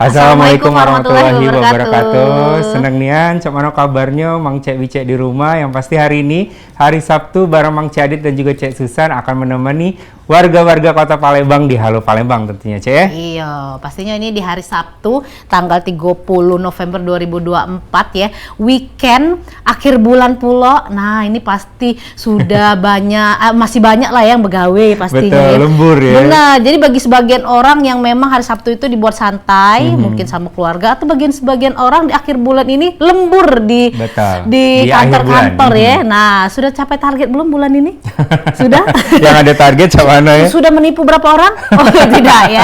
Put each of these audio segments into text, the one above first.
Assalamualaikum warahmatullahi wabarakatuh. Senang nian, cak mano kabarnya Mang Cek Wicek di rumah. Yang pasti hari ini hari Sabtu bareng Mang Cek Adit dan juga Cek Susan akan menemani warga-warga Kota Palembang di Halo Palembang tentunya, Cek ya. Iya, pastinya ini di hari Sabtu tanggal 30 November 2024 ya. Weekend akhir bulan pula. Nah, ini pasti sudah banyak masih banyak lah yang begawe pastinya. Betul, lembur ya. Benar. Jadi bagi sebagian orang yang memang hari Sabtu itu dibuat santai, mungkin sama keluarga, atau sebagian orang di akhir bulan ini lembur di kantor-kantor ya. Nah, sudah capai target belum bulan ini? Sudah? Yang ada target sama ya? Sudah menipu berapa orang? Oh tidak ya.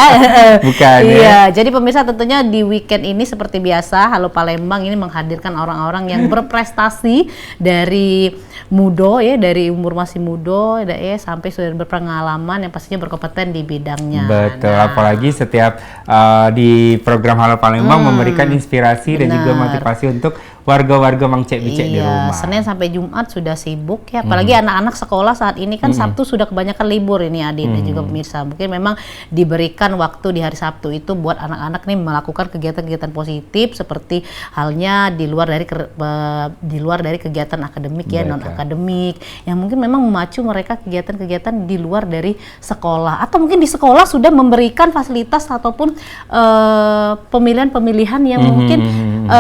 Bukan ya. Iya, jadi pemirsa tentunya di weekend ini seperti biasa Halo Palembang ini menghadirkan orang-orang yang berprestasi dari muda ya, dari umur masih muda ya sampai sudah berpengalaman yang pastinya berkompeten di bidangnya. Betul, apalagi setiap di program Halo Palembang memberikan inspirasi dan juga motivasi untuk warga-warga Mang Cek Wicek di rumah. Senin sampai Jumat sudah sibuk ya, apalagi anak-anak sekolah saat ini kan Sabtu sudah kebanyakan libur ini Adit dan juga pemirsa. Mungkin memang diberikan waktu di hari Sabtu itu buat anak-anak nih melakukan kegiatan-kegiatan positif seperti halnya di luar dari kegiatan akademik ya, non akademik yang mungkin memang memacu mereka kegiatan-kegiatan di luar dari sekolah, atau mungkin di sekolah sudah memberikan fasilitas ataupun pemilihan-pemilihan yang mungkin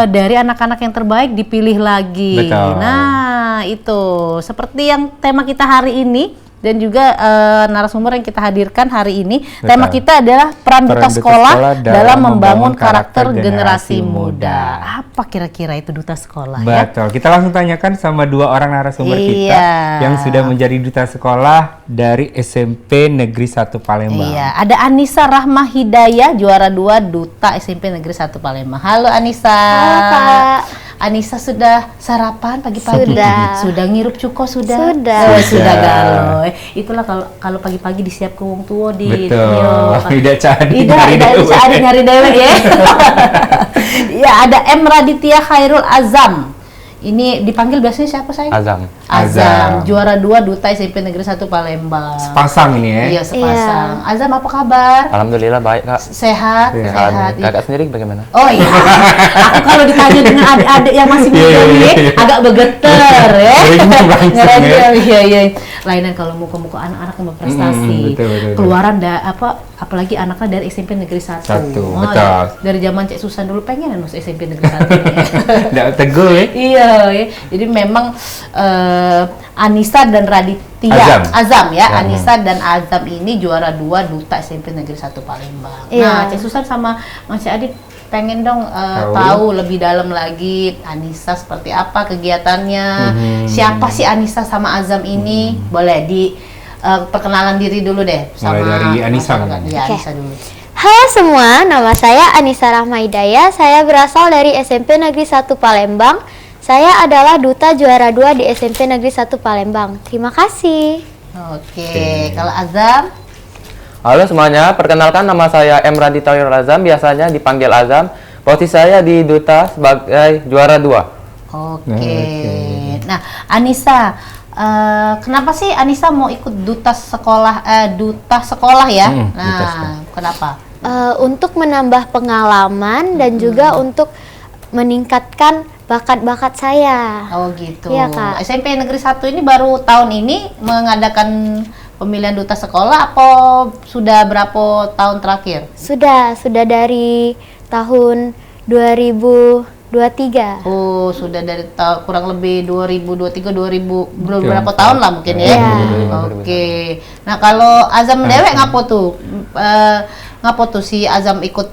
dari anak-anak yang terbaik dipilih lagi. Betul. Nah, itu seperti yang tema kita hari ini dan juga narasumber yang kita hadirkan hari ini. Betul. Tema kita adalah peran duta sekolah dalam membangun karakter generasi muda. Apa kira-kira itu duta sekolah? Betul. Ya? Kita langsung tanyakan sama dua orang narasumber kita yang sudah menjadi duta sekolah dari SMP Negeri 1 Palembang. Iya, ada Anissa Rahma Hidayah, juara 2 duta SMP Negeri 1 Palembang. Halo Anissa. Halo Kak. Anissa sudah sarapan pagi-pagi? Sudah ngirup cuko sudah? Sudah galoy. Itulah kalau pagi-pagi disiap ke wong tua di tidak cari nyari dewe ya. Ya, ada M Raditya Khairul Azam. Ini dipanggil biasanya siapa saya? Azam. Juara 2 duta SMP Negeri 1 Palembang. Sepasang ini ya? Iya, sepasang. Iya. Azam, apa kabar? Alhamdulillah baik, Kak. Sehat. Kakak sendiri bagaimana? Oh iya. Aku kalau ditanya dengan adik-adik yang masih muda nih, agak begeter ya. Iya. Lainan kalau muka-muka anak-anak yang berprestasi. Betul. Keluaran apalagi anaknya dari SMP Negeri 1. Betul. Dari zaman Cek Susan dulu pengen masuk SMP Negeri 1 ini. Nggak teguh ya? Iya. Ya. Jadi memang Anissa dan Raditya Azam ya. Anissa dan Azam ini juara 2 duta SMP Negeri 1 Palembang. Nah, Cek Susan sama Mas Adit pengen dong tahu lebih dalam lagi Anissa seperti apa kegiatannya. Siapa sih Anissa sama Azam ini? Boleh perkenalan diri dulu deh sama dari Anissa. Anissa dulu. Halo semua, nama saya Anissa Rahma Hidayah. Saya berasal dari SMP Negeri 1 Palembang. Saya adalah duta juara 2 di SMP Negeri 1 Palembang. Terima kasih. Oke. Kalau Azam? Halo semuanya, perkenalkan nama saya M Raditya Khairul Azam, biasanya dipanggil Azam. Posisi saya di duta sebagai juara 2. Oke. Nah, Anissa, kenapa sih Anissa mau ikut duta sekolah ya? Kenapa? Untuk menambah pengalaman dan juga untuk meningkatkan bakat-bakat saya. Oh gitu. Iya, Kak. SMP Negeri 1 ini baru tahun ini mengadakan pemilihan duta sekolah apa sudah berapa tahun terakhir? Sudah dari tahun 2023. Oh, sudah dari kurang lebih 2023 belum berapa tahun lah mungkin ya. Oke. Nah, kalau Azam dewek ngapo tuh si Azam ikut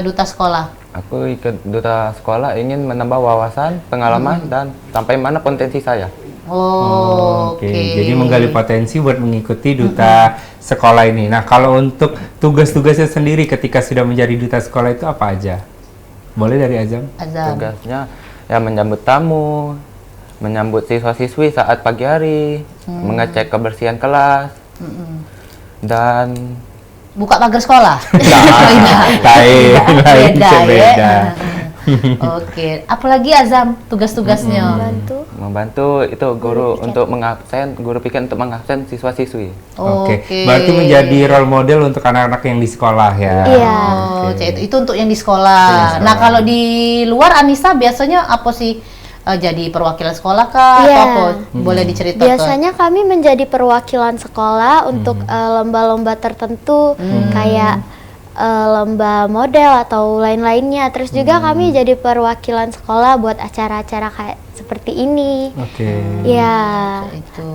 duta sekolah? Aku ikut duta sekolah ingin menambah wawasan, pengalaman, dan sampai mana potensi saya. Oke. Jadi menggali potensi buat mengikuti duta sekolah ini. Nah, kalau untuk tugas-tugasnya sendiri ketika sudah menjadi duta sekolah itu apa aja? Boleh dari Azam? Tugasnya ya menyambut tamu, menyambut siswa-siswi saat pagi hari, mengecek kebersihan kelas, dan buka pagar sekolah? Lain, beda. Oke, apalagi Azam tugas-tugasnya. Bantu. Membantu itu guru untuk mengabsen, guru piket untuk mengabsen siswa-siswi. Oke. Berarti menjadi role model untuk anak-anak yang di sekolah ya. Iya. Oh, Cek, itu untuk yang di sekolah. Nah, kalau di luar Anissa biasanya apa sih? Jadi perwakilan sekolah kah? Iya. Atau apa? Boleh diceritakan? Biasanya kami menjadi perwakilan sekolah untuk lomba-lomba tertentu kayak lomba model atau lain-lainnya. Terus juga kami jadi perwakilan sekolah buat acara-acara kayak seperti ini. Oke. Ya. Itu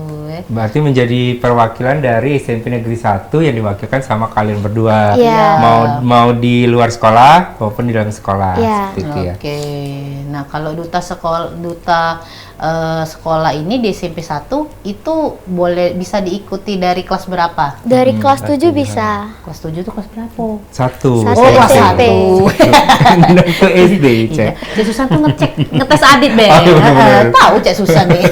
Berarti menjadi perwakilan dari SMP Negeri 1 yang diwakilkan sama kalian berdua. Iya. Mau di luar sekolah maupun di dalam sekolah. Iya. Seperti itu ya. Oke. Nah, kalau duta sekolah ini di SMP 1 itu bisa diikuti dari kelas berapa? Dari kelas 7 bisa. Kelas 7 itu kelas berapa? Satu. Satu Oh, kelas SMP. 1. Dan ke SD, Cek. Cek Susan tuh ngetes Adit, Be. Oh, iya, bener-bener. Tahu Cek Susan nih.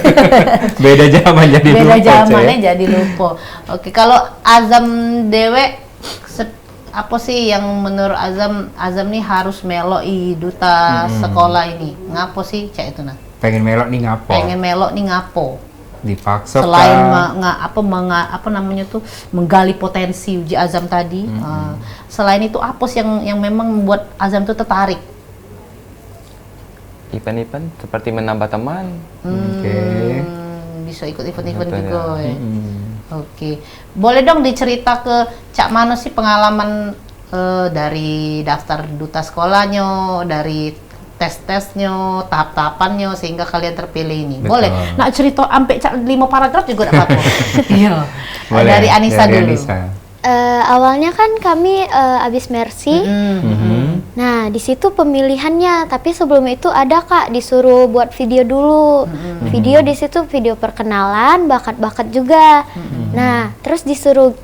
Beda zaman jadi Beda lupa, Cek. zamannya jadi lupa. Oke, kalau Azam Dewe apa sih yang menurut Azam nih harus meloi duta sekolah ini? Ngapo sih Cek itu nah? Pengen melok nih ngapo? Pengen melok nih ngapo? Dipaksa Selain kah? apa namanya tuh menggali potensi Uji Azam tadi, selain itu apa sih yang memang membuat Azam tuh tertarik? Event-event seperti menambah teman. Oke. Bisa ikut event-event Betul, juga ya. ya. Oke, boleh dong dicerita ke Cak mana sih pengalaman dari daftar duta sekolahnya, dari tes-tesnya, tahap-tahapannya sehingga kalian terpilih ini. Betul. Boleh. Nak cerita sampai 5 paragraf juga enggak apa-apa. Iya. Boleh, Dari Anissa dari dulu. Anissa. Awalnya kan kami abis Mercy. Nah, di situ pemilihannya, tapi sebelum itu ada Kak disuruh buat video dulu. Video di situ video perkenalan, bakat-bakat juga. Nah, terus disuruh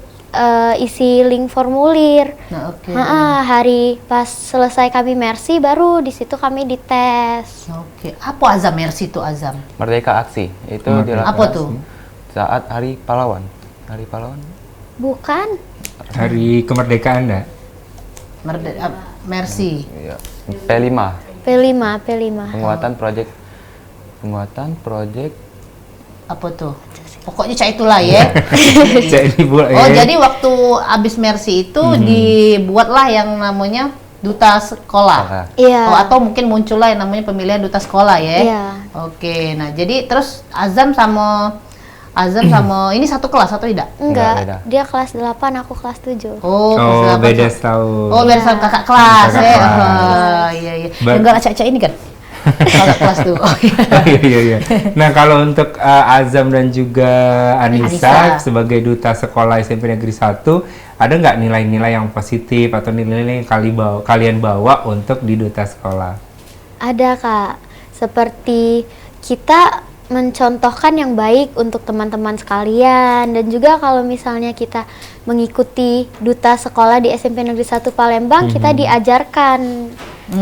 isi link formulir. Nah, oke. Hari pas selesai kami Mercy baru di situ kami dites. Oke. Apa Azam Mercy itu Azam? Merdeka Aksi itu dilakukan Apa tuh? saat Hari Pahlawan. Hari Pahlawan. Bukan? Hari kemerdekaan enggak? Mercy. Iya. P5. P5. Penguatan proyek Apa tuh? Pokoknya Cak itulah ya. Cek ini Bu. Oh, jadi waktu abis Mercy itu dibuatlah yang namanya duta sekolah. Iya. Oh, atau mungkin muncullah yang namanya pemilihan duta sekolah ya. Iya. Oke, nah jadi terus Azam sama ini satu kelas atau tidak? Enggak, beda. dia kelas 8, aku kelas 7. Oh, kelas Oh, delapan. beda setahun. Oh, beda sama kakak kelas Kakak ya. kelas. Oh, iya. Yang enggak acak-acak ini kan? Kakak kelas tuh. Oh, iya. Iya. Nah, kalau untuk Azam dan juga Anissa Anissa. sebagai duta sekolah SMP Negeri 1, ada nggak nilai-nilai yang positif atau nilai-nilai yang kalian bawa untuk di duta sekolah? Ada Kak, seperti kita mencontohkan yang baik untuk teman-teman sekalian, dan juga kalau misalnya kita mengikuti duta sekolah di SMP Negeri 1 Palembang, kita diajarkan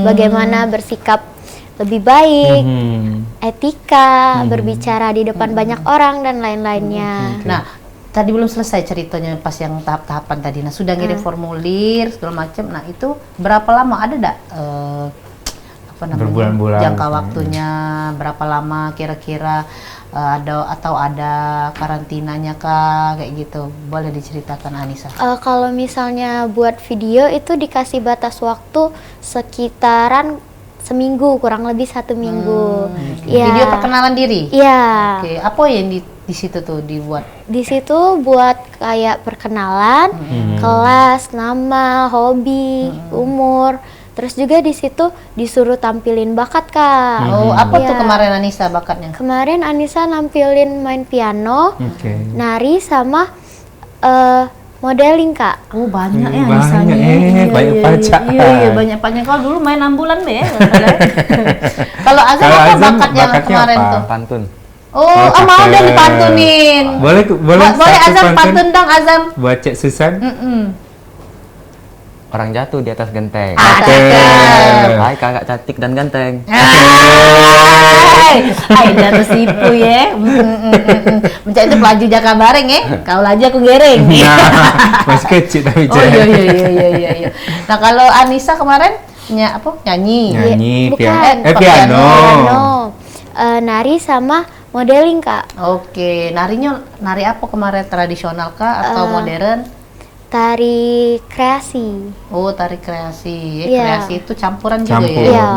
bagaimana bersikap lebih baik, etika, berbicara di depan banyak orang dan lain-lainnya. Nah, tadi belum selesai ceritanya pas yang tahap-tahapan tadi. Nah, sudah ngirim formulir segala macam. Nah, itu berapa lama ada enggak apa namanya? Berbulan-bulan Jangka misalnya. waktunya berapa lama kira-kira ada karantinanya kah kayak gitu. Boleh diceritakan Anissa? Kalau misalnya buat video itu dikasih batas waktu sekitaran seminggu, kurang lebih 1 minggu. Ya. Video perkenalan diri? Iya. Oke, apa yang di situ tuh dibuat? Di situ buat kayak perkenalan, kelas, nama, hobi, umur. Terus juga di situ disuruh tampilin bakat Kak. Oh, apa tuh Iya. kemarin Anissa bakatnya? Kemarin Anissa nampilin main piano, Oke. nari sama modeling Kak. Oh, banyak ya Banyak, Anissanya. banyak pajak. Iya, banyak pajak. Kalau dulu main ambulan deh ya. Kalau Azam Kalau apa Azam bakatnya bakatnya kemarin apa? tuh? Pantun. Oh, mau dong dipantunin. Boleh Boleh satu Azam pantun dong Azam. buat Cek Susan. Orang jatuh di atas genteng. Oke. Hai kakak cantik dan ganteng. Hai, jatuh sipu ya. Mencari itu pelaju Jaka Bareng ya. Kau laju aku gereng. Nah, masih kecil tapi Oh Cek. iya. Nah kalau Anissa kemarin Nyanyi. Nyanyi, Bukan. piano. Piano, nari sama modeling Kak. Oke, nari apa kemarin, tradisional kah atau modern? Tari kreasi. Oh, tari kreasi. Iya. Kreasi itu campuran juga Campur. ya. Iya.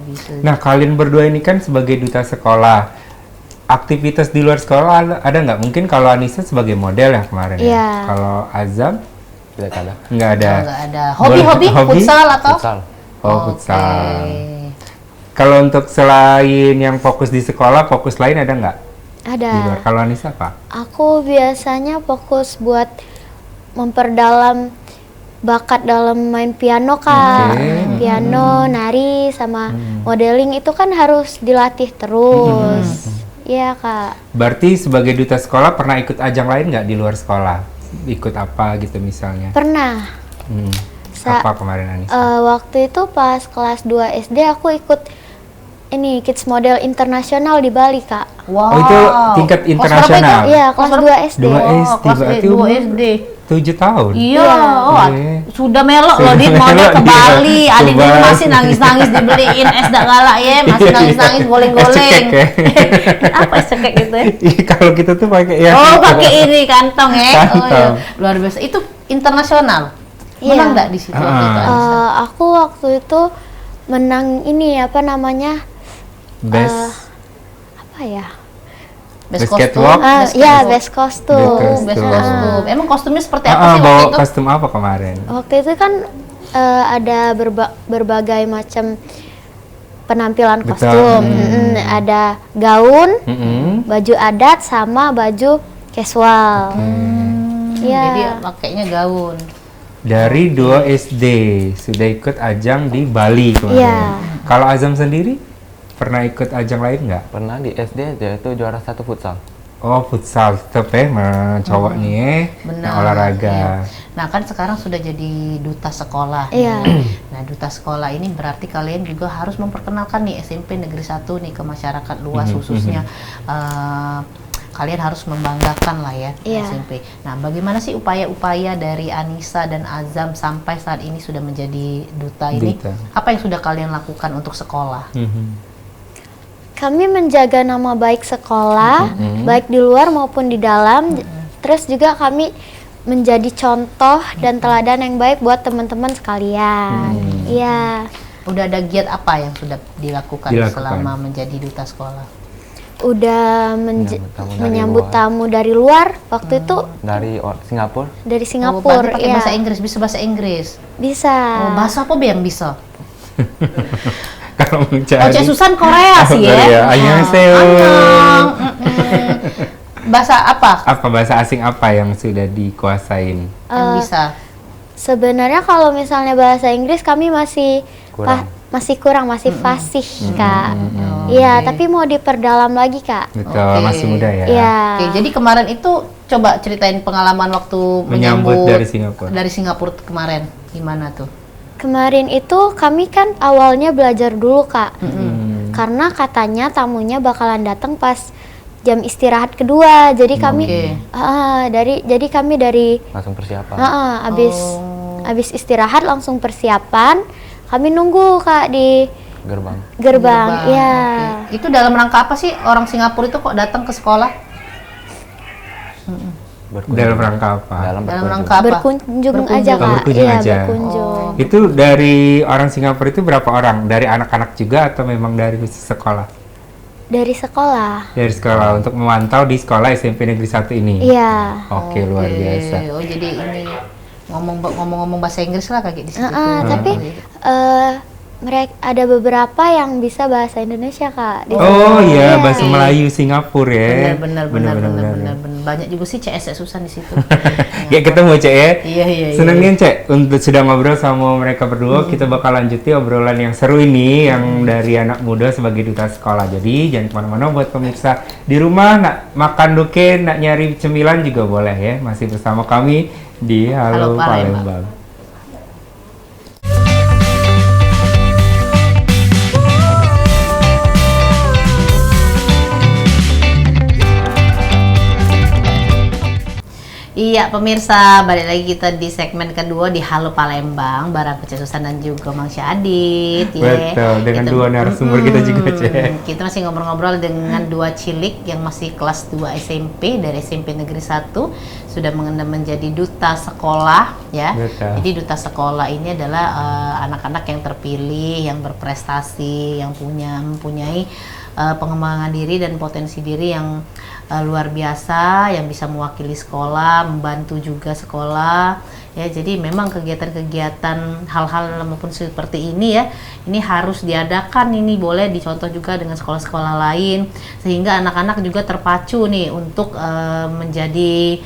Bisa. Nah, kalian berdua ini kan sebagai duta sekolah. Aktivitas di luar sekolah ada nggak? Mungkin kalau Anissa sebagai model ya kemarin ya. Iya. Kalau Azam Tidak ada. nggak ada. Nggak ada. Hobi-hobi, Hobi? futsal atau? Futsal. Oh, Oke. futsal. Kalau untuk selain yang fokus di sekolah, fokus lain ada nggak? Ada. Di luar. Kalau Anissa apa? Aku biasanya fokus buat memperdalam bakat dalam main piano Kak. Oke. Piano, nari, sama modeling itu kan harus dilatih terus. Iya Kak. Berarti sebagai duta sekolah pernah ikut ajang lain nggak di luar sekolah? Ikut apa gitu misalnya? Pernah. Apa kemarin Anissa? Waktu itu pas kelas 2 SD aku ikut ini Kids Model Internasional di Bali Kak. Wow. Oh, itu tingkat Kelas berapa internasional? itu? Iya, kelas 2 SD. 2 Oh, SD, kelas berarti 2 umur SD. 7 tahun? Iya, oh, Iya. sudah melok loh Sudah Dit, model melok ke dia. Bali. Adik Ke dulu Bali. masih nangis-nangis dibeliin es dak galak ya, masih Iya, nangis-nangis iya. goleng-goleng. Es cekek ya? Apa es cekek gitu ya? Iya, kalau kita tuh pakai ya. Oh, pakai ini kantong ya. Oh, iya. Kantong. Luar biasa. Itu internasional. Iya. Menang nggak di situ waktu itu? Anissa? Aku waktu itu menang ini apa namanya? Best Apa ya? Best Best kostum. catwalk? Ya, kostum. best kostum. Best Best kostum. kostum. Emang kostumnya seperti apa sih bawa waktu itu? kostum apa kemarin? Waktu itu kan ada berbagai macam penampilan Betul. kostum. Ada gaun, Mm-mm. baju adat sama baju casual. Iya. Jadi pakainya gaun. Dari 2 SD sudah ikut ajang di Bali kemarin. Iya. Kalau Azam sendiri pernah ikut ajang lain nggak? Pernah di SD aja itu juara 1 futsal. Oh, futsal tetep ya, sama cowok nih ya, Benar. yang olahraga. Iya. Nah, kan sekarang sudah jadi duta sekolah. Iya. nih. Nah, duta sekolah ini berarti kalian juga harus memperkenalkan nih SMP Negeri 1 nih ke masyarakat luas khususnya. Kalian harus membanggakan lah ya Iya. SMP. Nah, bagaimana sih upaya-upaya dari Anissa dan Azam sampai saat ini sudah menjadi duta ini? Duta. Apa yang sudah kalian lakukan untuk sekolah? Mhm. Kami menjaga nama baik sekolah, baik di luar maupun di dalam. Terus juga kami menjadi contoh dan teladan yang baik buat teman-teman sekalian. Iya. Udah ada giat apa yang sudah dilakukan Dilakukan. selama menjadi duta sekolah? Udah menyambut tamu dari luar. Waktu itu Dari Singapura. dari Oh, Singapura. berarti pakai Iya. bahasa Inggris, bisa bahasa Inggris. Bisa. Oh, bahasa apa Be yang bisa? Kalau Oh, mencari Cek Susan Korea sih ya. Korea. Annyeonghaseyo. Annyeong. Bahasa apa Apa bahasa asing apa yang sudah dikuasain? yang bisa? Sebenarnya kalau misalnya bahasa Inggris kami masih Kurang. masih kurang, masih fasih, Kak. Iya, tapi mau diperdalam lagi, Kak. Betul, Oke. masih muda ya. Iya. Oke, jadi kemarin itu coba ceritain pengalaman waktu Menyambut dari Singapura. Dari Singapura kemarin. Gimana tuh? Kemarin itu kami kan awalnya belajar dulu, Kak. Karena katanya tamunya bakalan datang pas jam istirahat kedua. Jadi kami Oke. jadi kami dari Langsung persiapan. abis istirahat langsung persiapan. Kami nunggu, Kak, di Gerbang. gerbang. Iya. Oke. Itu dalam rangka apa sih orang Singapura itu kok datang ke sekolah? Dalam rangka apa? Dalam Dalam berkunjung. rangka apa? Berkunjung Berkunjung. aja, Kak. Berkunjung Iya, aja. berkunjung. Itu dari orang Singapura itu berapa orang? Dari anak-anak juga atau memang dari khusus sekolah? Dari sekolah. Dari sekolah untuk memantau di sekolah SMP Negeri 1 ini. Iya. Oke, luar biasa. Oh, jadi ini ngomong-ngomong bahasa Inggris lah kayak di situ. Tapi mereka ada beberapa yang bisa bahasa Indonesia, Kak. Di Oh sana. iya, bahasa Melayu Singapura ya. Benar. Banyak juga sih CS Susan di situ. Ya ketemu Cek ya. Iya. Senang nih Cek untuk sudah ngobrol sama mereka berdua. Kita bakal lanjuti obrolan yang seru ini yang dari anak muda sebagai duta sekolah. Jadi jangan kemana-mana buat pemirsa di rumah nak makan duken, nak nyari cemilan juga boleh ya. Masih bersama kami di Halo, Halo Palembang. Palembang. Iya pemirsa, balik lagi kita di segmen kedua di Halo Palembang bareng Cek Susan dan juga Mang Syadit. Betul, dengan dua narasumber kita juga, Cek. Kita masih ngobrol-ngobrol dengan dua cilik yang masih kelas 2 SMP dari SMP Negeri 1 sudah menjadi duta sekolah ya. Betul. Jadi duta sekolah ini adalah anak-anak yang terpilih, yang berprestasi, yang mempunyai pengembangan diri dan potensi diri yang luar biasa, yang bisa mewakili sekolah, membantu juga sekolah ya. Jadi memang kegiatan-kegiatan hal-hal maupun seperti ini ya, ini harus diadakan, ini boleh dicontoh juga dengan sekolah-sekolah lain sehingga anak-anak juga terpacu nih untuk menjadi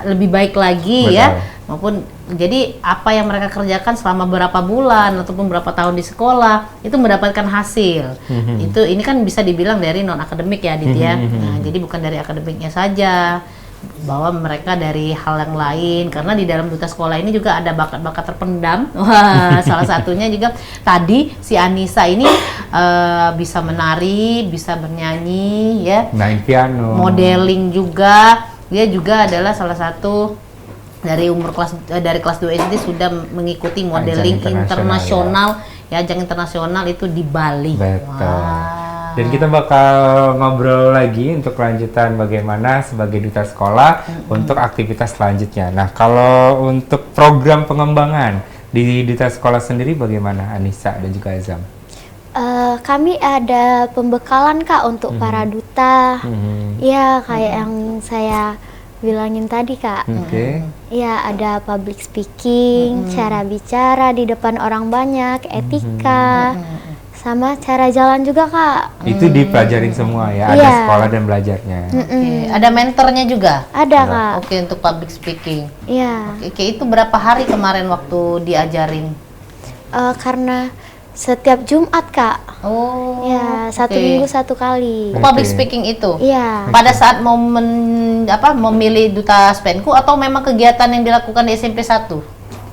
lebih baik lagi. Betul. Ya, maupun jadi apa yang mereka kerjakan selama berapa bulan ataupun berapa tahun di sekolah itu mendapatkan hasil. Itu ini kan bisa dibilang dari non akademik ya, Adit ya. Nah, jadi bukan dari akademiknya saja, bahwa mereka dari hal yang lain, karena di dalam duta sekolah ini juga ada bakat-bakat terpendam. Wah, salah satunya juga tadi si Anissa ini bisa menari, bisa bernyanyi ya, main piano, modeling juga. Dia juga adalah salah satu dari kelas 2 SD sudah mengikuti modeling internasional ya, ajang internasional itu di Bali. Betul. Dan kita bakal ngobrol lagi untuk kelanjutan bagaimana sebagai duta sekolah untuk aktivitas selanjutnya. Nah, kalau untuk program pengembangan di duta sekolah sendiri bagaimana, Anissa dan juga Azam? Kami ada pembekalan Kak untuk para duta. Ya, kayak yang saya bilangin tadi Kak. Ya, ada public speaking, cara bicara di depan orang banyak, etika, sama cara jalan juga Kak. Itu dipelajarin semua ya, ada sekolah dan belajarnya. Ada mentornya juga? Ada Kak. Oke, untuk public speaking. Iya. Oke, itu berapa hari kemarin waktu diajarin? Karena setiap Jumat Kak. Oh. Ya, satu minggu satu kali. Public speaking itu? Iya. Pada saat memilih duta Spenku atau memang kegiatan yang dilakukan di SMP 1?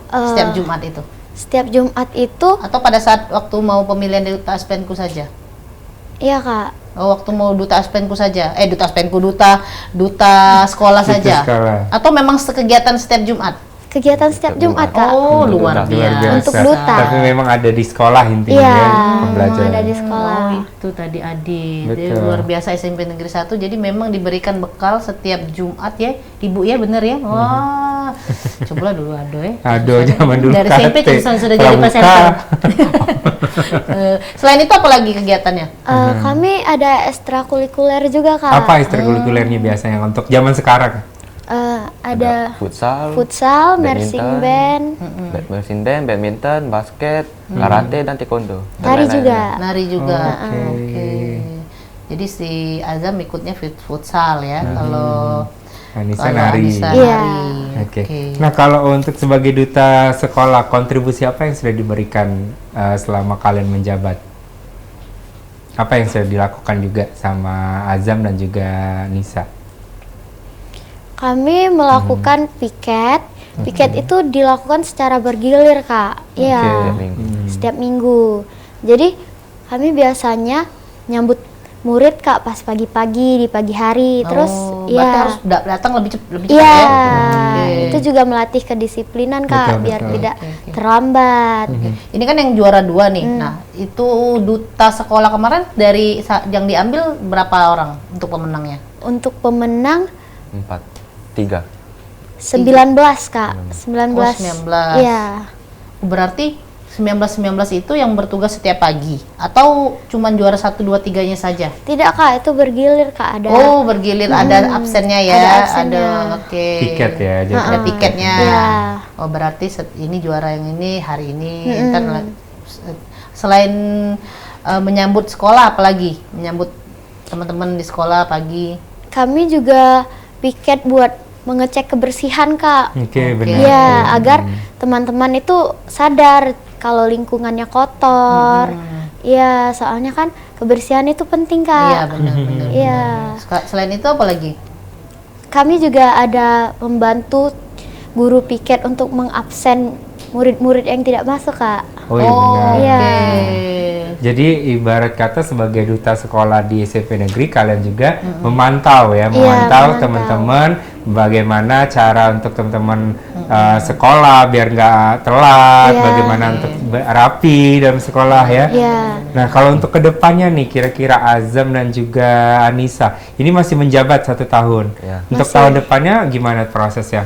Setiap Jumat itu? Setiap Jumat itu. Atau pada saat waktu mau pemilihan duta Spenku saja? Iya Kak. Oh, waktu mau duta Spenku saja? Duta Spenku, duta sekolah saja? Sekolah. Atau memang kegiatan setiap Jumat? Kegiatan setiap Jumat Kak. Oh, luar biasa. Untuk duta. Tapi memang ada di sekolah intinya ya, pembelajaran. ada di sekolah. Oh, itu tadi Adit. Dia Betul. luar biasa SMP Negeri 1. Jadi memang diberikan bekal setiap Jumat ya, Ibu ya, bener ya? Wah, cobalah dulu ado ya. Ado zaman dulu. Dari SMP sudah jadi presenter. Selain itu apa lagi kegiatannya? Kami ada ekstrakurikuler juga Kak. Apa ekstrakurikulernya biasanya untuk zaman sekarang? Ada futsal, marching band, badminton, basket, karate dan taekwondo. tari juga. Nari juga. Oke. Oke. Jadi si Azam ikutnya futsal ya. Kalau Anissa nari. Anissa Iya. nari. Oke. Nah, kalau untuk sebagai duta sekolah, kontribusi apa yang sudah diberikan selama kalian menjabat? Apa yang sudah dilakukan juga sama Azam dan juga Nisa? Kami melakukan piket. Piket itu dilakukan secara bergilir Kak. Iya. Setiap minggu. Jadi kami biasanya nyambut murid Kak pas pagi-pagi di pagi hari. Terus berarti harus datang lebih cepat Iya. ya. Itu juga melatih kedisiplinan Kak, Betul, biar betul. tidak terlambat. Ini kan yang juara 2 nih. Nah, itu duta sekolah kemarin dari yang diambil berapa orang untuk pemenangnya? Untuk pemenang 3. 19 Kak. 19. Oh, 19. Iya. Berarti 19 itu yang bertugas setiap pagi atau cuman juara 1 2 3-nya saja? Tidak Kak, itu bergilir Kak, ada. Oh, bergilir, ada absennya ya. Ada absennya. Oke. Piket ya. Jadi Ada piketnya. Iya. Oh, berarti ini juara yang ini hari ini. Ntar selain menyambut sekolah, apalagi menyambut teman-teman di sekolah pagi? Kami juga piket buat mengecek kebersihan Kak. Oke, benar. Iya, agar teman-teman itu sadar kalau lingkungannya kotor. Iya, soalnya kan kebersihan itu penting Kak. Iya, benar-benar. Iya. Selain itu apa lagi? Kami juga ada membantu guru piket untuk mengabsen murid-murid yang tidak masuk Kak. Oh iya benar. Iya. Jadi ibarat kata sebagai duta sekolah di SMP negeri, kalian juga memantau ya, memantau memantau. teman-teman bagaimana cara untuk teman-teman sekolah biar nggak telat, Iya. bagaimana untuk rapi dalam sekolah ya. Iya. Nah kalau untuk kedepannya nih, kira-kira Azam dan juga Anissa, ini masih menjabat 1 tahun. Ya. Untuk Masih. tahun depannya gimana prosesnya?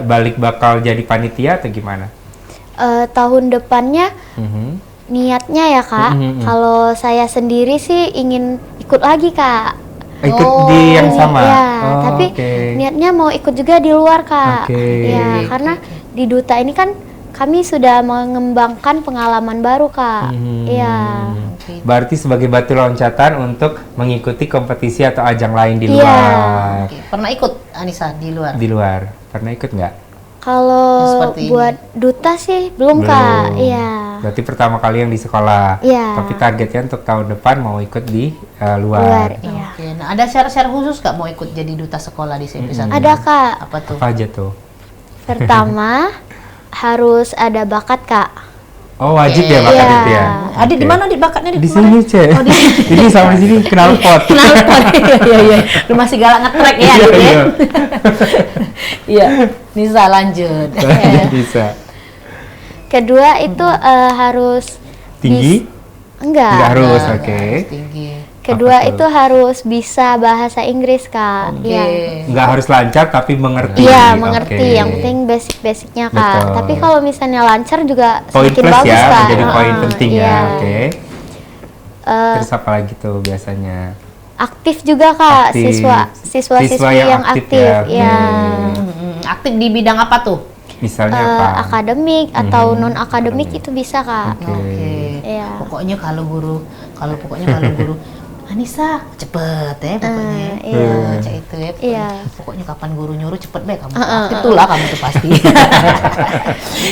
Balik bakal jadi panitia atau gimana? Tahun depannya niatnya ya Kak, kalau saya sendiri sih ingin ikut lagi Kak. Ikut di yang sama? Ya, Oh, tapi oke. niatnya mau ikut juga di luar Kak. Oke. Ya, karena di Duta ini kan kami sudah mengembangkan pengalaman baru Kak. Iya. Berarti sebagai batu loncatan untuk mengikuti kompetisi atau ajang lain di Iya. luar. Oke, pernah ikut Anissa di luar? Di luar. Pernah ikut nggak? Kalau Seperti ini. buat Duta sih belum Kak. Iya. Berarti pertama kali yang di sekolah. Iya. Tapi targetnya untuk tahun depan mau ikut di Luar, luar. iya. Oke, nah ada syarat-syarat khusus nggak mau ikut jadi duta sekolah di SMP 1? Ada Kak. Apa tuh? Apa aja tuh? Pertama harus ada bakat Kak. Oh wajib ya bakat Iya. itu ya? Adit di Oke. mana Adit bakatnya Di sini Cek. Oh, di sini. Ini sama di sini kenal pot. Kenapa? Iya iya. Lu masih galak nge-track ya Adit ya? Iya. Iya. Nisa lanjut. Bisa. Kedua itu harus Tinggi? Enggak. Nggak harus, Nah, oke. harus tinggi. Kedua Apa tuh? itu harus bisa bahasa Inggris Kak. Oke. Iya. Nggak harus lancar tapi mengerti. Iya, Oke. mengerti. Yang penting basic-basicnya Kak. Betul. Tapi kalau misalnya lancar juga Poin semakin plus bagus ya, Kak. menjadi poin Heeh, penting iya. ya. Oke. Eh, Terus apa lagi tuh biasanya? aktif juga Kak, Aktif. siswa-siswi Siswa yang yang aktif aktif. ya. Iya. Aktif di bidang apa tuh? Misalnya apa? Akademik atau non akademik itu bisa Kak. Oke. Iya. Pokoknya kalau guru Anissa cepet ya pokoknya. Iya. Cek itu ya. Iya. Pokoknya kapan guru nyuruh cepet deh kamu. Itulah kamu tuh pasti.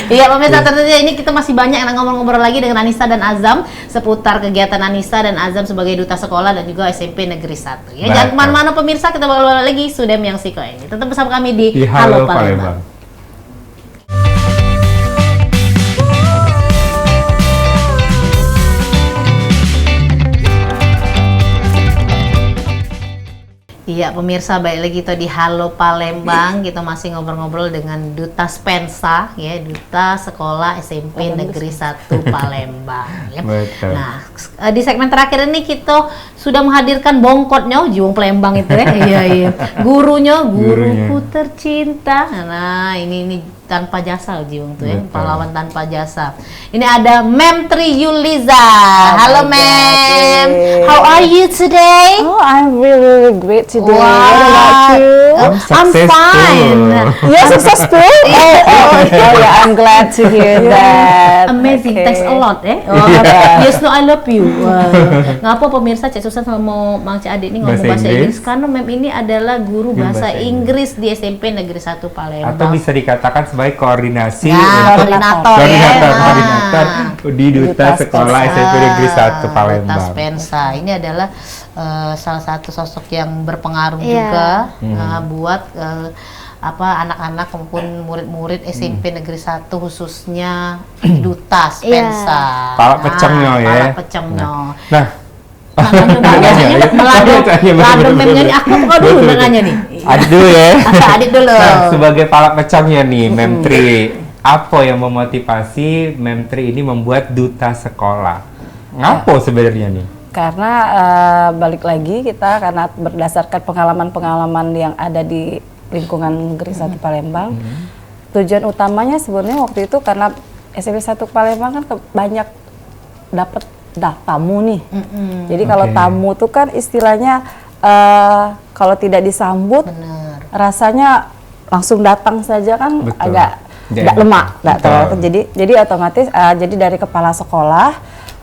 Iya pemirsa, tentunya ini kita masih banyak yang ngomong-ngobrol lagi dengan Anissa dan Azam seputar kegiatan Anissa dan Azam sebagai duta sekolah dan juga SMP Negeri 1. Ya jangan Betul. kemana-mana pemirsa, kita bakal balik lagi Sudem yang Siko ini. Tetap bersama kami di Di Halo Palembang. Iya pemirsa, balik lagi kita di Halo Palembang. Kita masih ngobrol-ngobrol dengan Duta Spensa ya, Duta Sekolah SMP Negeri 1 Palembang ya. Betul. Nah, di segmen terakhir ini kita sudah menghadirkan bongkotnya Jiwang Palembang itu ya. Iya iya. Gurunya, guruku tercinta. Nah, ini tanpa jasa Jiwang tuh ya, Betul. pahlawan tanpa jasa. Ini ada Mem Tri Yuliza. Halo Mem. How are you today? Oh, I'm really great today. Wow. What about you? I'm I'm successful. fine. You're successful? Yeah, I'm glad to hear that. Amazing, Okay. thanks a lot Yes, no, I love you. Ngapa pemirsa Cek Susan sama Mang Cik Adik ini ngomong Bahasa bahasa Inggris? Inggris? Karena Mem ini adalah guru Guru bahasa bahasa Inggris di SMP Negeri 1 Palembang. Atau bisa dikatakan sebagai koordinasi Nah, untuk koordinator ya. koordinator Nah. di Duta Sekolah SMP Negeri 1 Palembang. Duta Spensa ini adalah salah satu sosok yang berpengaruh Iya. juga buat anak-anak maupun murid-murid SMP Negeri 1 khususnya Duta Spensa. Pala pecengnya ya. Pala pecengnya. Nah, Makanya meladu memnya nih, aku buka dulu Betul, nanya nih. Adit dulu ya. Adit dulu. Nah, sebagai pala pecangnya nih, Memtri, apa yang memotivasi Memtri ini membuat duta sekolah? Ngapo sebenarnya nih? Karena balik lagi kita karena berdasarkan pengalaman-pengalaman yang ada di lingkungan Negeri 1 Palembang. Tujuan utamanya sebenarnya waktu itu karena SMP 1 Palembang kan banyak dapat tamu nih. Jadi kalau Oke. tamu tuh kan istilahnya kalau tidak disambut Bener. rasanya langsung datang saja kan Betul. agak Nggak nggak enak. lemak, nggak Betul. terlalu. Jadi otomatis jadi dari kepala sekolah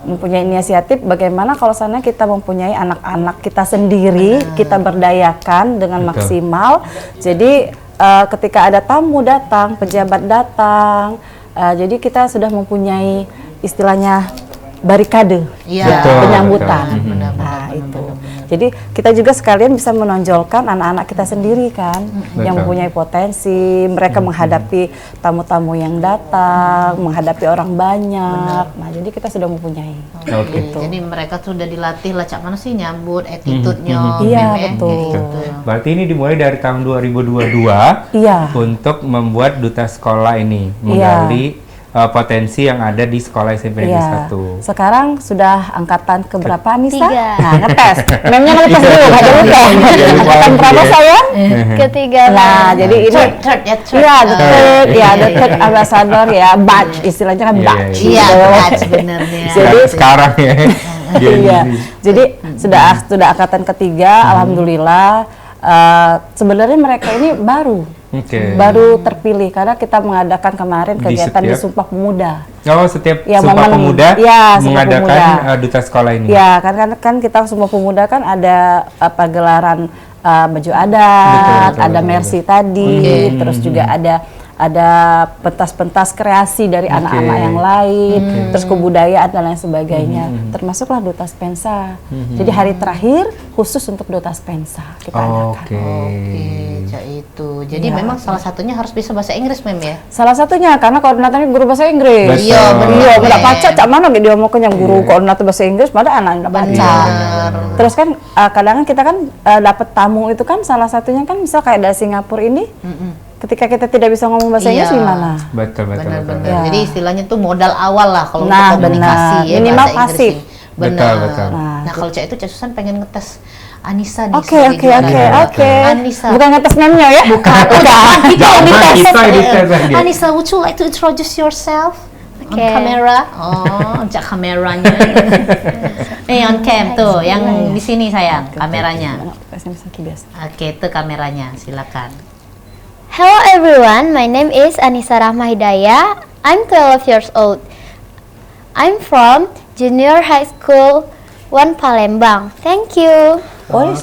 mempunyai inisiatif bagaimana kalau sana kita mempunyai anak-anak kita sendiri, kita berdayakan dengan Betul. maksimal. Jadi ketika ada tamu datang, pejabat datang, jadi kita sudah mempunyai istilahnya barikade Iya. Betul, penyambutan. betul. Nah, itu. Jadi kita juga sekalian bisa menonjolkan anak-anak kita sendiri kan, yang Betul. mempunyai potensi, mereka menghadapi tamu-tamu yang datang, menghadapi orang banyak. Nah, jadi kita sudah mempunyai. Oke. Jadi mereka sudah dilatih lah cak mana sih nyambut attitude-nya. Iya, Mem, ya. betul. Gitu. Berarti ini dimulai dari tahun 2022 Iya. untuk membuat duta sekolah ini menggali potensi yang ada di sekolah SMP Negeri Iya. 1. Sekarang sudah angkatan keberapa Nisa? 3. Nah, ngetes. Memnya ngetes dulu, nggak ada lupa. Angkatan berapa sayang? Ketiga. Nah, jadi ini Third ya, third. Iya, the third, ya the third ambassador ya, badge, istilahnya kan Iya, badge. Iya, gitu. badge benernya. Jadi Sekarang ya. Iya, jadi sudah angkatan ketiga, alhamdulillah. Sebenarnya mereka ini baru terpilih karena kita mengadakan kemarin Di kegiatan di setiap- Sumpah Pemuda. Oh, setiap Ya, Sumpah momen- Pemuda ya, Sumpah mengadakan Pemuda. duta sekolah ini. Ya, kan kita Sumpah Pemuda kan ada pagelaran baju adat, Betul, ada betul, Mercy tadi, terus juga ada pentas-pentas kreasi dari anak-anak yang lain, terus kebudayaan dan lain sebagainya, termasuklah Duta Spensa. Jadi hari terakhir khusus untuk Duta Spensa kita adakan. Oke. Oke, cak itu. Jadi Iya. memang salah satunya harus bisa bahasa Inggris, Mem ya. Salah satunya karena koordinatornya guru bahasa Inggris. Betul. Iya, benar. Iya, Mem. nggak baca cak mana gitu diomongkan yang guru koordinator bahasa Inggris, padahal anak nggak baca. Benar. Terus kan kadang kita kan dapat tamu itu kan salah satunya kan misal kayak dari Singapura ini, ketika kita tidak bisa ngomong bahasa Iya. Inggris gimana? Betul. Benar-benar. Ya. Jadi istilahnya tuh modal awal lah kalau Nah, untuk komunikasi benar. ya, Minimal bahasa Inggris pasif. ini. Benar. Betul. Nah, kalau cak itu Cak Susan pengen ngetes Anissa nih. Oke, sebagai juara. oke. Anissa. Bukan ngetes memnya ya? Bukan. Kita yang Jangan, dites. kita yang dites lagi. Anissa, would you like to introduce yourself? On Oke. kamera. Oh, cak kameranya. On cam tuh, yang di sini sayang, kameranya. Oke, itu kameranya, silakan. Hello everyone, my name is Anissa Rahma Hidayah. I'm 12 years old. I'm from Junior High School 1 Palembang. Thank you. What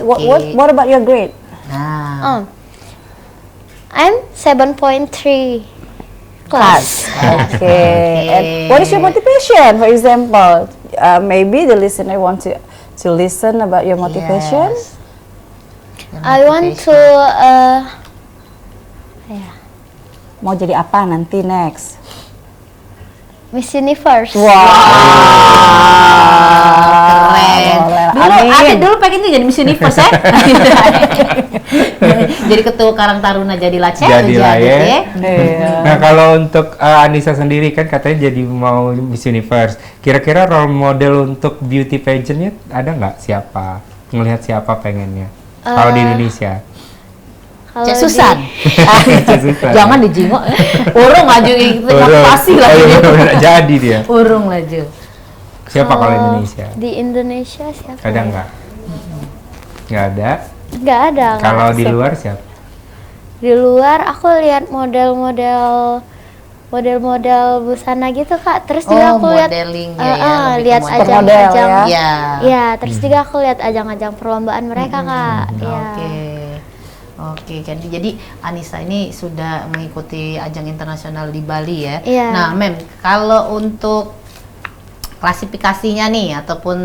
about your grade? Nah, I'm 7.3 class. Okay. And what is your motivation? For example, maybe the listener want to listen about your motivation. yes. I want to Mau jadi apa nanti next? Miss Universe. Keren. boleh. Dulu, Amin. Adit dulu pengen tuh jadi Miss Universe ya. Jadi ketua Karang Taruna jadilah Cek. Jadilah ya. Iya. Nah, kalau untuk Anissa sendiri kan katanya jadi mau Miss Universe. Kira-kira role model untuk beauty pageantnya ada nggak? Siapa? Ngelihat siapa pengennya? Kalau di Indonesia? Kalau Cek di- Susan. Susan. Jangan dijingok. Urung maju itu pasti Oh, lagi. iya, udah jadi dia. Urung laju. Siapa kalau Indonesia? Di Indonesia siapa? Ada nggak? Nggak ada. Nggak ada. Kak. Kalau di luar siapa? Di luar aku lihat model-model busana gitu Kak. Terus juga aku lihat modeling ya, lebih ke lihat model. Supermodel, ajang-ajang. ya. Ya. Ya, terus juga aku lihat ajang-ajang perlombaan mereka Kak. Ya. Oke, jadi Anissa ini sudah mengikuti ajang internasional di Bali ya. Iya. Nah, Mem, kalau untuk klasifikasinya nih ataupun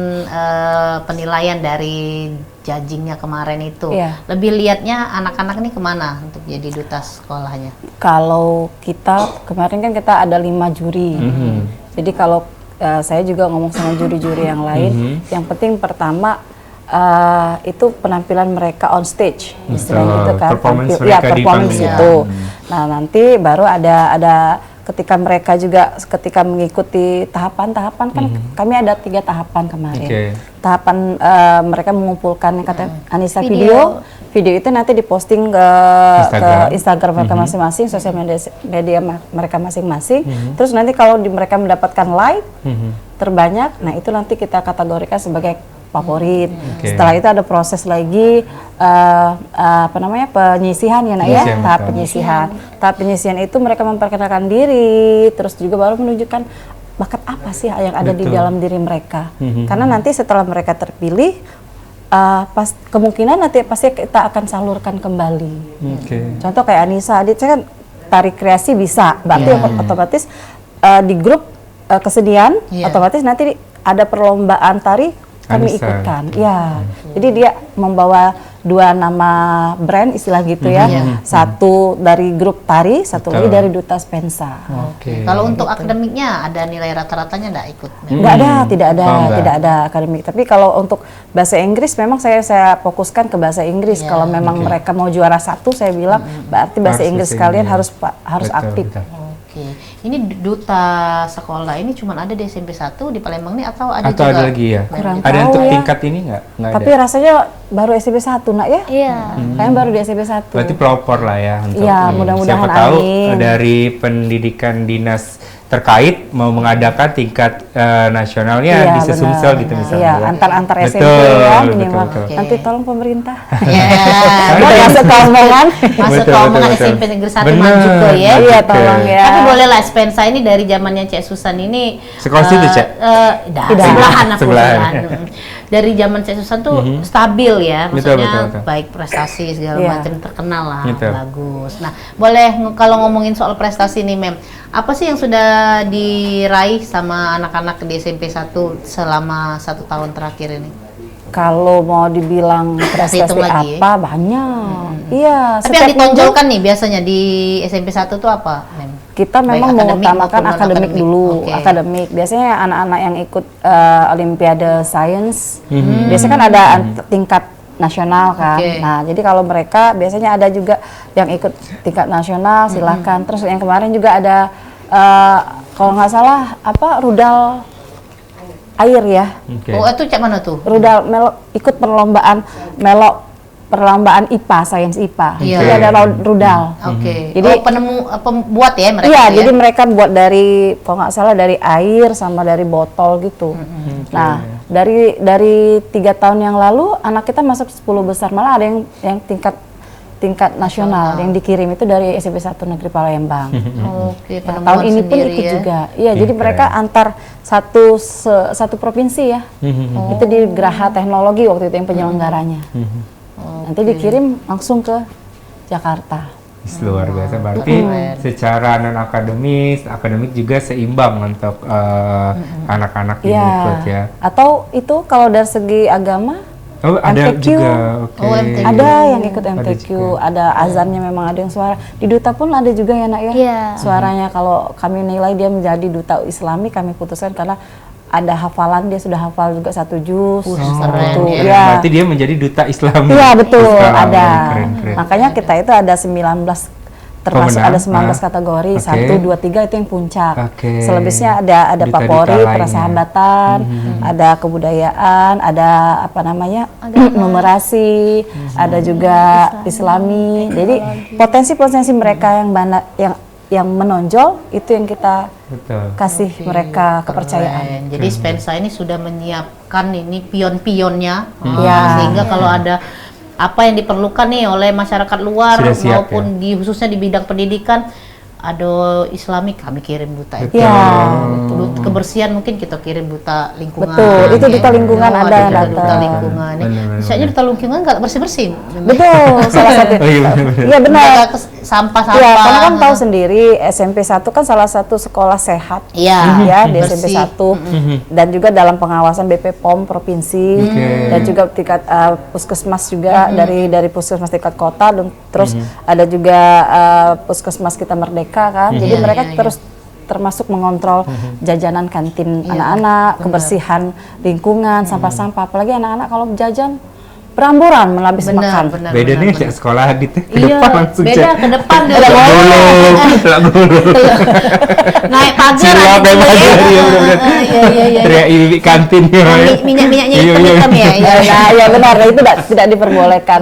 penilaian dari judgingnya kemarin itu, Iya. lebih lihatnya anak-anak nih kemana untuk jadi duta sekolahnya? Kalau kita kemarin kan kita ada 5 juri. Jadi kalau saya juga ngomong sama juri-juri yang lain, yang penting pertama itu penampilan mereka on stage, istilahnya itu kan, Performance ya mereka di performance panggung. itu. Nah nanti baru ada ketika mereka juga ketika mengikuti tahapan-tahapan kan kami ada 3 tahapan kemarin. Oke. Tahapan mereka mengumpulkan yang kata Anissa Video. video itu nanti diposting ke Instagram mereka masing-masing, sosial media mereka masing-masing. Terus nanti kalau mereka mendapatkan like terbanyak, nah itu nanti kita kategorikan sebagai favorit. Oke. Setelah itu ada proses lagi penyisihan ya nak ya, Penyisihan, tahap betul. penyisihan. Tahap penyisihan itu mereka memperkenalkan diri, terus juga baru menunjukkan bakat apa sih yang ada di Betul. dalam diri mereka. Karena nanti setelah mereka terpilih, kemungkinan nanti pasti kita akan salurkan kembali. Oke. Contoh kayak Anissa, Adit saya kan tari kreasi bisa, berarti otomatis di grup kesenian, Iya. otomatis nanti ada perlombaan tari kami Anissa. ikutkan. Ya, jadi dia membawa 2 nama brand istilah gitu ya. Satu dari grup tari, satu lagi Betul. dari Duta Spensa. Oke. Kalau untuk akademiknya ada nilai rata-ratanya enggak ikut? Nggak ada, tidak ada, Oh, enggak. tidak ada akademik. Tapi kalau untuk bahasa Inggris memang saya fokuskan ke bahasa Inggris. Ya. Kalau memang mereka mau juara 1, saya bilang berarti bahasa Harus Inggris bahasa kalian Inggris. harus Betul, aktif. betul. Oke. Ini duta sekolah ini cuma ada di SMP 1 di Palembang nih atau ada Atau juga? ada lagi ya? Kurang Ada tahu untuk ya. tingkat ini nggak? Nggak Tapi ada. rasanya baru SMP 1 nak ya? Iya. Kayaknya baru di SMP 1. Berarti pelopor lah ya untuk Iya, ini. mudah-mudahan, Siapa tahu amin. dari pendidikan dinas terkait mau mengadakan tingkat nasionalnya Iya, di Sesumsel benar. gitu misalnya. Iya, ya. antar SMP Betul, ya betul, minimal. betul. Nanti tolong pemerintah. Ya. Udah masuk ke omongan. Masuk Betul, ke omongan betul, betul. SMP Negeri 1 Benar. maju ke ya. Iya, Oke. tolong ya. Tapi boleh lah Spensa ini dari zamannya Cek Susan ini Sekolah situ, Cek? Tidak. sebelahan aku Sebelahan. sebelahan. Dari zaman Cek Susan tuh stabil ya, Betul, maksudnya betul, betul. baik prestasi segala Iya. macam terkenal lah, Betul. bagus. Nah, boleh kalau ngomongin soal prestasi nih Mem, apa sih yang sudah diraih sama anak-anak di SMP 1 selama 1 tahun terakhir ini? Kalau mau dibilang prestasi hitung lagi, apa banyak. Iya. Tapi yang setiap minggu ditonjolkan nih biasanya di SMP 1 tuh apa, Mem? kita Baik memang akademik mengutamakan maupun akademik non-akademik. dulu, Oke. akademik. Biasanya anak-anak yang ikut Olimpiade Science, biasanya kan ada tingkat nasional kan. Oke. Nah, jadi kalau mereka biasanya ada juga yang ikut tingkat nasional, silakan. Terus yang kemarin juga ada kalau nggak salah apa rudal air ya. Oke. Oh, itu cak mana tuh? Rudal ikut perlombaan IPA, sains IPA. Iya. Jadi ada rudal. Oke. Jadi- Jadi pembuat ya mereka. Iya, tuh ya? jadi mereka buat dari kalau nggak salah dari air sama dari botol gitu. Nah, dari 3 tahun yang lalu anak kita masuk 10 besar, malah ada yang tingkat nasional yang dikirim itu dari SMP 1 Negeri Palembang. Oke, Nah, penemuan tahun ini pun sendiri ikut ya. juga. Iya, jadi Keren. mereka antar satu provinsi ya. Itu di Geraha Teknologi waktu itu yang penyelenggaranya. Nanti dikirim langsung ke Jakarta. Luar biasa, berarti secara non akademis, akademik juga seimbang untuk anak-anak ini ikut ya. Atau itu kalau dari segi agama Oh, ada MTQ. juga. Oke. Oh, MTQ. ada yang ikut Ada MTQ, juga. ada azannya memang ada yang suara. Di duta pun ada juga ya nak ya. Iya. Suaranya kalau kami nilai dia menjadi duta Islami, kami putuskan karena ada hafalan, dia sudah hafal juga 1 juz. keren gitu. ya. Iya. Berarti dia menjadi duta Islam. Iya betul, Islam. ada. Keren, keren. Makanya kita itu ada 19 termasuk Pemenang, ada 19 ah. kategori, Oke. 1, 2, 3 itu yang puncak. Oke. Selebihnya ada Duta-duta papori, lainnya. persahabatan, ada kebudayaan, ada apa namanya numerasi, ada juga Islami. Jadi potensi-potensi mereka yang menonjol itu yang kita Betul. kasih mereka kepercayaan. Keren. Jadi Spensa ini sudah menyiapkan ini pion-pionnya. Iya. Sehingga kalau ada apa yang diperlukan nih oleh masyarakat luar Sudah siap, maupun khususnya di bidang pendidikan, ada Islami kami kirim duta itu. Iya. Kebersihan mungkin kita kirim duta lingkungan. Betul, itu duta lingkungan Oh, ada yang juga datang. duta lingkungan. Benar-benar. Misalnya duta lingkungan nggak bersih-bersih. Betul, salah satu. Oh iya benar-benar. Iya benar. Menjaga sampah-sampah. Iya, karena kan tahu sendiri SMP 1 kan salah satu sekolah sehat. Iya, Ya, di SMP bersih. 1 dan juga dalam pengawasan BP POM provinsi Oke. dan juga tingkat puskesmas juga dari puskesmas tingkat kota dan terus ada juga puskesmas kita Merdeka kan. Jadi Iya, mereka iya, terus termasuk mengontrol jajanan kantin anak-anak, kebersihan lingkungan, sampah-sampah. Apalagi anak-anak kalau jajan beramburan menabis makan. Benar. Beda nih cek sekolah Adit ke Iya, depan langsung beda cek. ke depan dia. Telak gulu. Naik pagar Cilok aja kayak dulu ya. pagar, iya benar-benar. Iya. Teriak ibu kantin ya. Minyak-minyaknya Iya, iya. hitam ya. Iya. Nah, ya benar, nah, itu tidak diperbolehkan.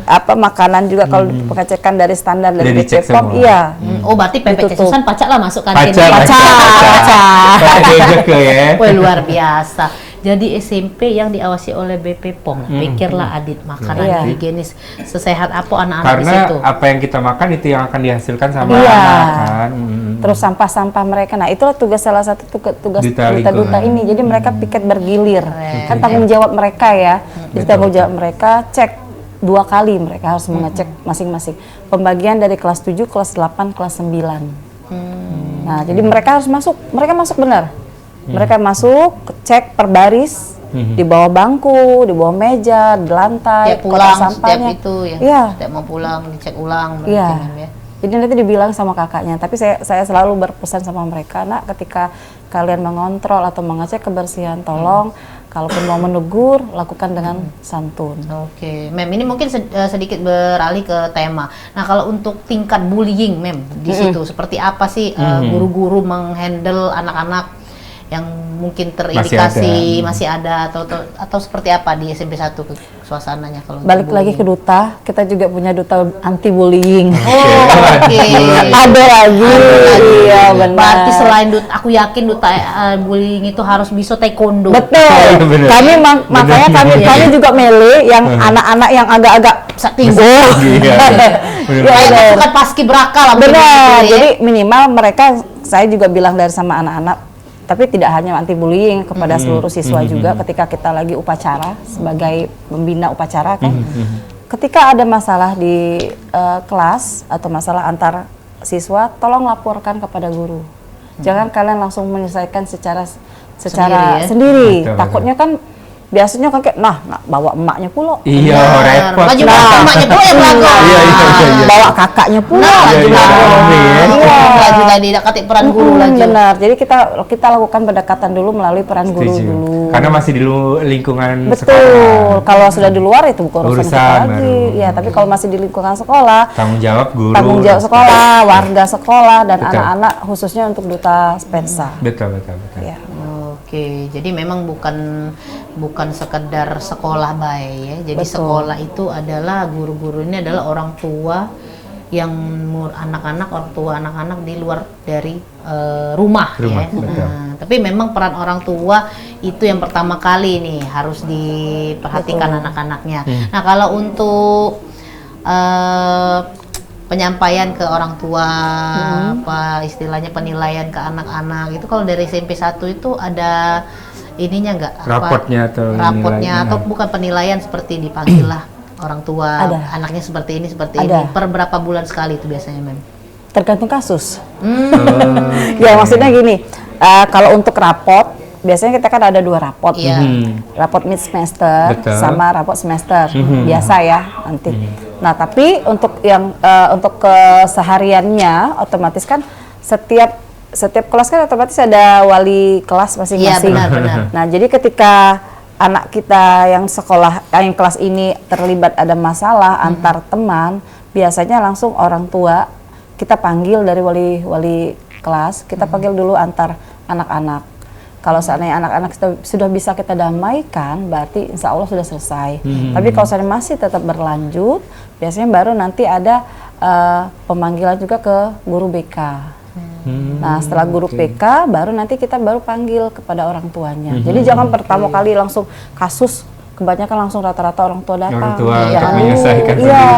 Apa makanan juga kalau pengecekan dari standar dari Udah dicek BPOM, semua. iya. Oh, berarti PPC Ditutup. Susan pacak lah masuk kantin. Pacar. Ke ya. Wah, luar biasa. Jadi SMP yang diawasi oleh BP POM. Pikirlah Adit, makanan Iya. higienis sesehat apa anak-anak di Karena situ. apa yang kita makan itu yang akan dihasilkan sama Iya. anak kan. Terus sampah-sampah mereka. Nah, itulah tugas salah satu tugas Duta duta-duta lingkungan. ini. Jadi mereka piket bergilir. Kan tanggung jawab mereka ya. Jadi tanggung jawab mereka cek 2 kali mereka harus mengecek masing-masing. Pembagian dari kelas 7, kelas 8, kelas 9. Nah, jadi mereka harus masuk. Mereka masuk benar. Mereka masuk, cek per baris, di bawah bangku, di bawah meja, di lantai, Tiap pulang, kotak setiap sampahnya. itu ya. Iya. Setiap mau pulang dicek ulang berarti, Iya. Mem, ya. Jadi nanti dibilang sama kakaknya, tapi saya selalu berpesan sama mereka, nak, ketika kalian mengontrol atau mengecek kebersihan, tolong kalaupun mau menegur, lakukan dengan santun. Oke, Mem, ini mungkin sedikit beralih ke tema. Nah, kalau untuk tingkat bullying, Mem, di situ seperti apa sih guru-guru menghandle anak-anak yang mungkin terindikasi masih ada atau seperti apa di SMP 1 suasananya kalau untuk Balik lagi ke bullying? duta, kita juga punya duta anti bullying. Oh, oke. Ada lagi. Iya, benar. Berarti selain aku yakin duta bullying itu harus bisa taekwondo. Betul. Bener. Kami makanya kami juga mele yang anak-anak yang agak-agak Sakti. Oh. Iya. Bener. Ya, Kayak bener. bukan paskibraka lah. mungkin Benar. gitu ya. Jadi minimal mereka, saya juga bilang dari sama anak-anak, tapi tidak hanya anti bullying kepada seluruh siswa juga ketika kita lagi upacara sebagai pembina upacara kan. Ketika ada masalah di kelas atau masalah antar siswa, tolong laporkan kepada guru. Jangan kalian langsung menyelesaikan secara Sendiri, ya? sendiri. Betul, Takutnya kan biasanya kakek bawa emaknya pula. Iya, repot. Maju emaknya tuh yang lagu. Iya. Bawa kakaknya pula. Nah, Iya, juga. iya. Laju tadi kati peran guru laju. Benar. Jadi kita lakukan pendekatan dulu melalui peran guru Setuju. dulu. Karena masih di lingkungan Betul. sekolah. Kalau sudah di luar itu bukan urusan kita Urusan lagi. baru. Ya, tapi kalau masih di lingkungan sekolah, Tanggung jawab guru. tanggung jawab sekolah, warga sekolah dan Betul. anak-anak khususnya untuk duta Spensa. Betul. Ya. Oke, jadi memang bukan sekedar sekolah baik ya. Jadi Betul. sekolah itu adalah guru-guru ini adalah orang tua yang orang tua anak-anak di luar dari rumah Rumah, ya. betul. Nah, tapi memang peran orang tua itu yang pertama kali nih harus diperhatikan anak-anaknya. Nah, kalau untuk penyampaian ke orang tua, apa istilahnya penilaian ke anak-anak itu kalau dari SMP 1 itu ada ininya nggak? Rapotnya atau rapotnya nilainya. atau bukan penilaian seperti dipanggil lah orang tua, Ada. anaknya seperti ini Ada. ini per berapa bulan sekali itu biasanya, Mem? Tergantung kasus. Oh. Ya, maksudnya gini, kalau untuk rapot, biasanya kita kan ada 2 rapot. Iya. Rapot mid semester Betul. sama rapot semester. Biasa ya nanti. Nah, tapi untuk yang untuk kesehariannya otomatis kan setiap kelas kan otomatis ada wali kelas Iya, masing-masing. benar. Nah, jadi ketika anak kita yang sekolah yang kelas ini terlibat ada masalah antar teman, biasanya langsung orang tua kita panggil dari wali kelas, kita panggil dulu antar anak-anak. Kalau seandainya anak-anak sudah bisa kita damaikan, berarti insya Allah sudah selesai. Tapi kalau seandainya masih tetap berlanjut, biasanya baru nanti ada pemanggilan juga ke guru BK. Nah, setelah guru PK, baru nanti kita panggil kepada orang tuanya. Jadi jangan pertama kali langsung kasus, kebanyakan langsung rata-rata orang tua datang. Orang tua untuk Jangan dulu. menyelesaikan Iya.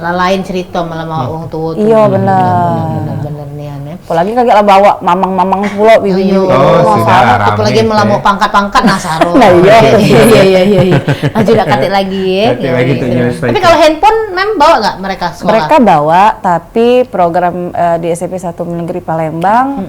Lain cerita malah mau orang tua tuh. Iya, benar. Bener nih aneh. Apalagi kagak lah bawa mamang-mamang pula bibi. Oh, sudah rame. Apalagi malah mau pangkat-pangkat nah saro. Nah, iya. Iya. Lanjut katik lagi ya. Katik lagi tuh nyelesaikan. Tapi kalau handphone Mem bawa nggak mereka sekolah? Mereka bawa, tapi program di SMP 1 Negeri Palembang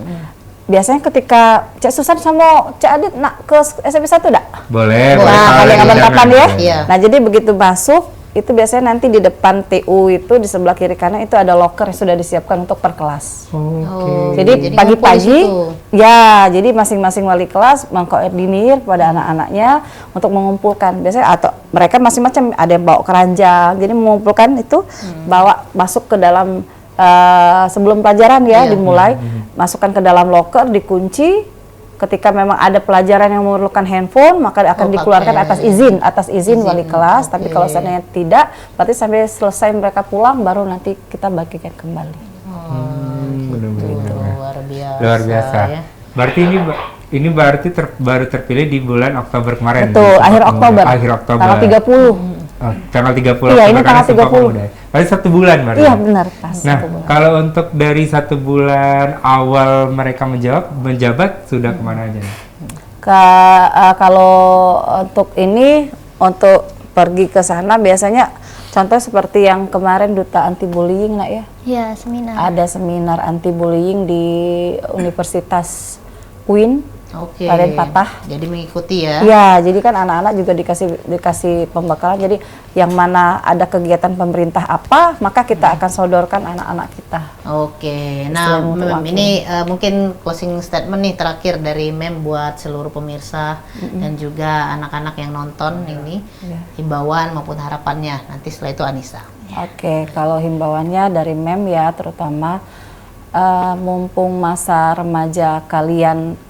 biasanya ketika Cek Susan sama Cek Adit nak ke SMP 1 enggak? Boleh. Nah, boleh, kapan-kapan ya. Iya. Nah, jadi begitu masuk itu biasanya nanti di depan TU itu di sebelah kiri kanan itu ada loker yang sudah disiapkan untuk per kelas. Oh, Jadi ngumpul di pagi-pagi situ. ya, jadi masing-masing wali kelas mengkoordinir pada anak-anaknya untuk mengumpulkan. Biasanya atau mereka masing-macam ada yang bawa keranjang. Jadi mengumpulkan itu bawa masuk ke dalam sebelum pelajaran ya dimulai, masukkan ke dalam loker, dikunci. Ketika memang ada pelajaran yang memerlukan handphone, maka akan dikeluarkan atas izin wali kelas. Tapi kalau seandainya tidak, berarti sampai selesai mereka pulang baru nanti kita bagikan kembali. Luar biasa. Luar biasa. Ya. Berarti ini berarti baru terpilih di bulan Oktober kemarin. Betul, di akhir Sumpah Oktober. Akhir Oktober. Tanggal 30. Oh, tanggal 30 Iya, ini Oktober tanggal karena Sumpah 30. Pemuda. Berarti 1 bulan berarti. Iya benar pas. Nah, 1 bulan. kalau untuk dari 1 bulan awal mereka menjabat sudah kemana aja nih? Kalau untuk ini untuk pergi ke sana biasanya contoh seperti yang kemarin duta anti bullying nak ya. Ya, seminar. Ada seminar anti bullying di Universitas UIN. Oke. Kalian patah. Jadi mengikuti ya. Ya, jadi kan anak-anak juga dikasih pembekalan. Jadi yang mana ada kegiatan pemerintah apa, maka kita akan sodorkan anak-anak kita. Oke. Nah, Selain untuk Mem, waktu. ini mungkin closing statement nih terakhir dari Mem buat seluruh pemirsa dan juga anak-anak yang nonton ini, himbauan maupun harapannya. Nanti setelah itu Anissa. Oke, kalau himbauannya dari MEM ya, terutama mumpung masa remaja kalian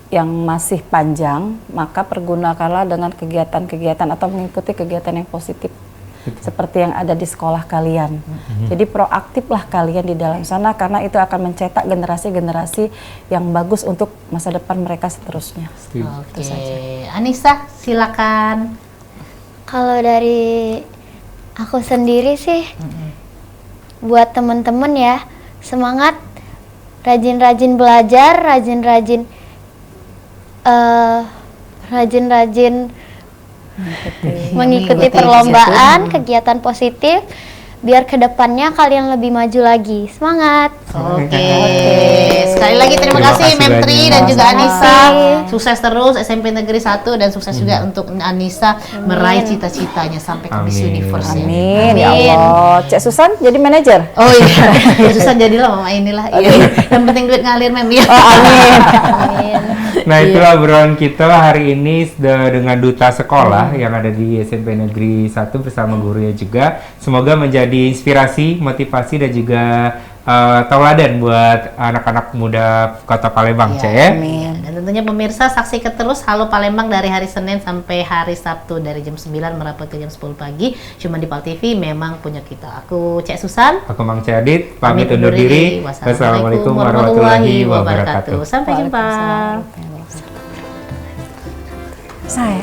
yang masih panjang, maka pergunakanlah dengan kegiatan-kegiatan atau mengikuti kegiatan yang positif seperti yang ada di sekolah kalian. Jadi proaktiflah kalian di dalam sana karena itu akan mencetak generasi-generasi yang bagus untuk masa depan mereka seterusnya. Oke. Anissa, silakan. Kalau dari aku sendiri sih, buat temen-temen ya, semangat, rajin-rajin belajar, rajin-rajin mengikuti perlombaan, kegiatan positif, biar kedepannya kalian lebih maju lagi. Semangat! Oke. Sekali lagi terima Terima kasih kasih Menteri banyak. dan juga Sama-sama. Anissa. Sukses terus SMP Negeri 1 dan sukses juga untuk Anissa meraih cita-citanya sampai ke Miss Amin. Universe ya. Amin, ya Allah. Cek Susan jadi manajer? Oh iya, susah jadilah mama inilah. Iya. Yang penting duit ngalir Mem ya. Amin. Amin. Nah itulah obrolan kita hari ini dengan duta sekolah yang ada di SMP Negeri 1 bersama gurunya juga. Semoga menjadi inspirasi, motivasi dan juga tauladan buat anak-anak muda Kota Palembang, Cek ya. Dan tentunya pemirsa saksikan terus Halo Palembang dari hari Senin sampai hari Sabtu dari jam 9 merapat ke jam 10 pagi. Cuma di Pal TV memang punya kita. Aku Cek Susan. Aku Mang Cek Adit, pamit undur diri. Wassalamualaikum warahmatullahi wabarakatuh. Sampai jumpa. Saya